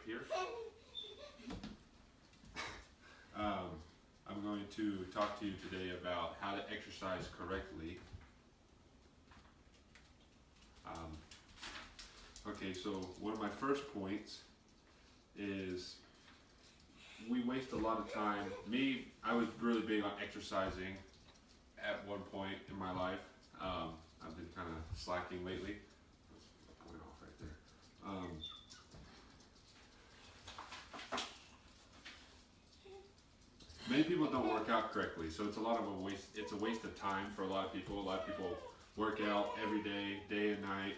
here. I'm going to talk to you today about how to exercise correctly. Okay, so one of my first points is we waste a lot of time. I was really big on exercising at one point in my life. I've been kind of slacking lately. Let's point off right there. Many people don't work out correctly, so it's a lot of a waste. It's a waste of time for a lot of people. A lot of people work out every day, day and night,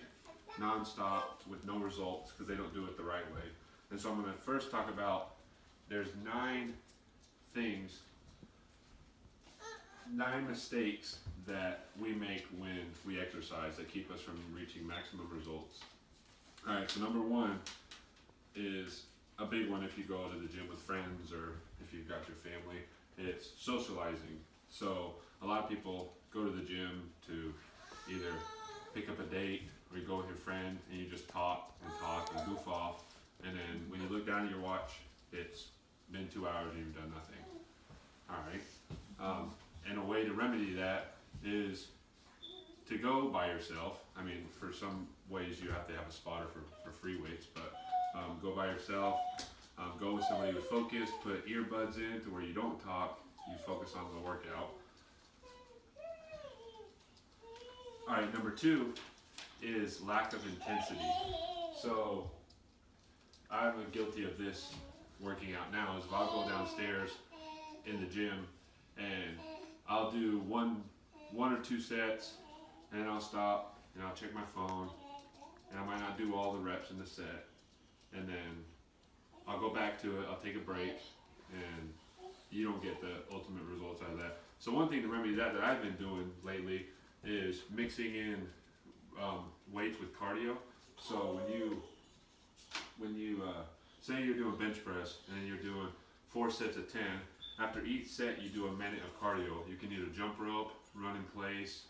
non-stop, with no results because they don't do it the right way. And so I'm going to first talk about there's 9 mistakes that we make when we exercise that keep us from reaching maximum results. All right, so number 1 is a big one if you go to the gym with friends or if you've got your family. It's socializing. So a lot of people go to the gym to either pick up a date or you go with your friend and you just talk and goof off, and then when you look down at your watch, it's been 2 hours and you've done nothing. All right. And a way to remedy that is to go by yourself. I mean, for some ways you have to have a spotter for free weights, but go by yourself. Go with somebody who's focused. Put earbuds in to where you don't talk. You focus on the workout. All right, number 2 is lack of intensity. So I'm guilty of this working out now. Is if I'll go downstairs in the gym and I'll do one or 2 sets, and then I'll stop and I'll check my phone, and I might not do all the reps in the set, and then I'll go back to it, I'll take a break, and you don't get the ultimate results out of that. So one thing to remedy that I've been doing lately is mixing in weights with cardio. So when you say you're doing bench press and you're doing 4 sets of 10, after each set you do a minute of cardio. You can either jump rope, run in place.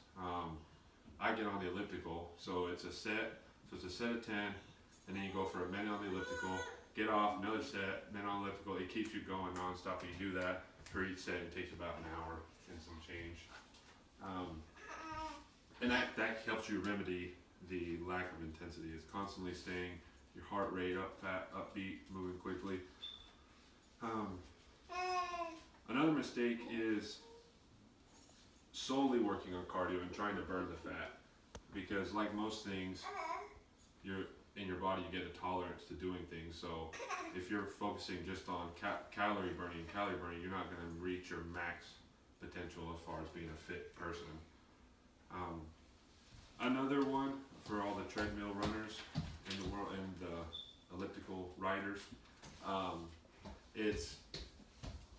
I get on the elliptical, so it's a set of 10, and then you go for a minute on the elliptical, get off, another set, minute on the elliptical. It keeps you going non-stop, and you do that for each set. It takes about an hour and some change. And that helps you remedy the lack of intensity. It's constantly staying your heart rate upbeat, moving quickly. Another mistake is solely working on cardio and trying to burn the fat, because like most things, in your body you get a tolerance to doing things. So if you're focusing just on calorie burning, you're not going to reach your max potential as far as being a fit person. Another one for all the treadmill runners in the world and the elliptical riders, it's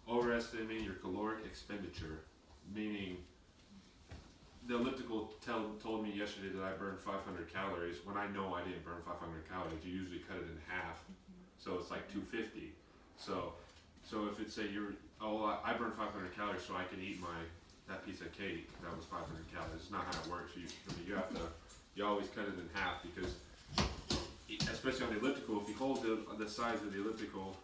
overestimating your caloric expenditure. Meaning, the elliptical told me yesterday that I burned 500 calories when I know I didn't burn 500 calories. You usually cut it in half, so it's like 250. So if it's say I burned 500 calories so I can eat that piece of cake that was 500 calories. It's not how it works. You always cut it in half, because especially on the elliptical, if you hold the sides of the elliptical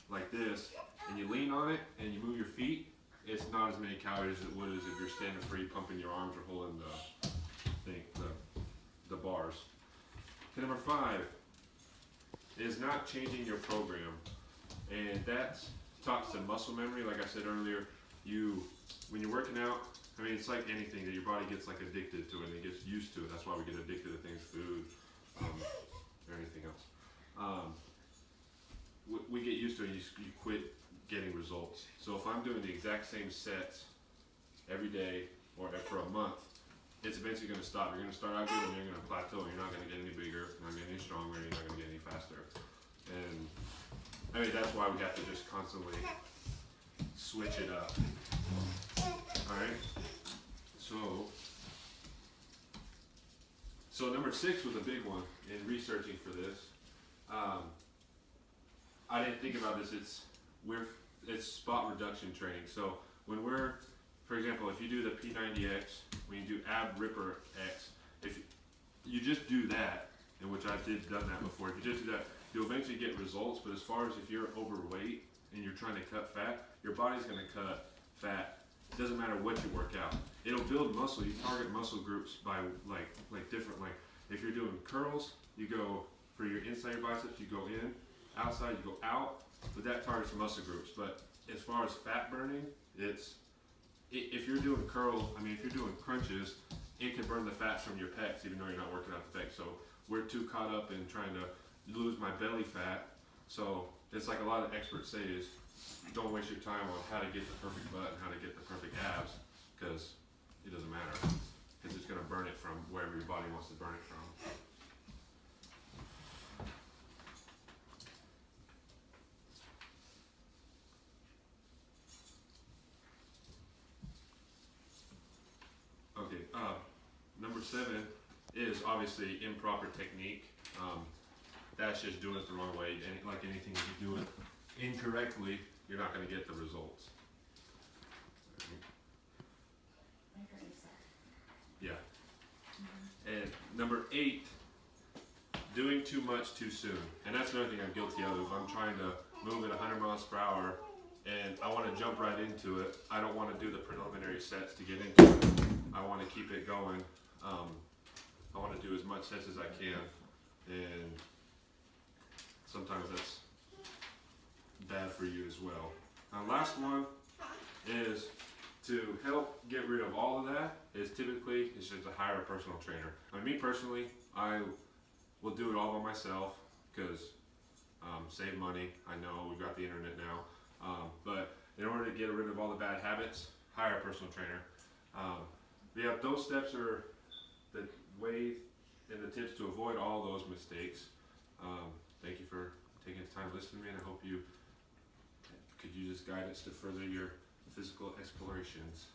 like this and you lean on it and you move your feet, it's not as many calories as it would as if you're standing free, pumping your arms or holding the bars. Okay, number 5 is not changing your program, and that talks to muscle memory. Like I said earlier, when you're working out, I mean, it's like anything that your body gets like addicted to it and it gets used to it. That's why we get addicted to things, food, or anything else. We get used to it and you quit getting results. So if I'm doing the exact same sets every day or for a month, it's eventually going to stop. You're going to start out good and you're going to plateau. You're not going to get any bigger, you're not going to get any stronger, you're not going to get any faster. And I mean, that's why we have to just constantly switch it up. Alright, so number 6 was a big one in researching for this. I didn't think about this. It's spot reduction training. So when for example, if you do the P90X, when you do ab ripper X, if you just do that, in which I done that before. If you just do that, you'll eventually get results. But as far as if you're overweight and you're trying to cut fat, your body's going to cut fat. It doesn't matter what you work out. It'll build muscle. You target muscle groups by like different, like if you're doing curls, you go for your inside your biceps, you go in, outside you go out, but that targets muscle groups. But as far as fat burning, if you're doing if you're doing crunches, it can burn the fats from your pecs even though you're not working out the pecs. So we're too caught up in trying to lose my belly fat. So it's like a lot of experts say is, don't waste your time on how to get the perfect butt and how to get the perfect abs, because it doesn't matter. Because it's going to burn it from wherever your body wants to burn it from. Okay, number 7 is obviously improper technique. That's just doing it the wrong way. Like anything, if you do it incorrectly, you're not going to get the results. Yeah. And number 8, doing too much too soon. And that's another thing I'm guilty of. If I'm trying to move at 100 miles per hour and I want to jump right into it, I don't want to do the preliminary sets to get into it. I want to keep it going. I want to do as much sets as I can. And sometimes that's bad for you as well. Last one is to help get rid of all of that is typically it's just to hire a personal trainer. Me personally, I will do it all by myself because save money. I know we've got the internet now, but in order to get rid of all the bad habits, hire a personal trainer. Yeah, those steps are the way and the tips to avoid all those mistakes. Thank you for taking the time to listen to me, and I hope you could use this guidance to further your physical explorations.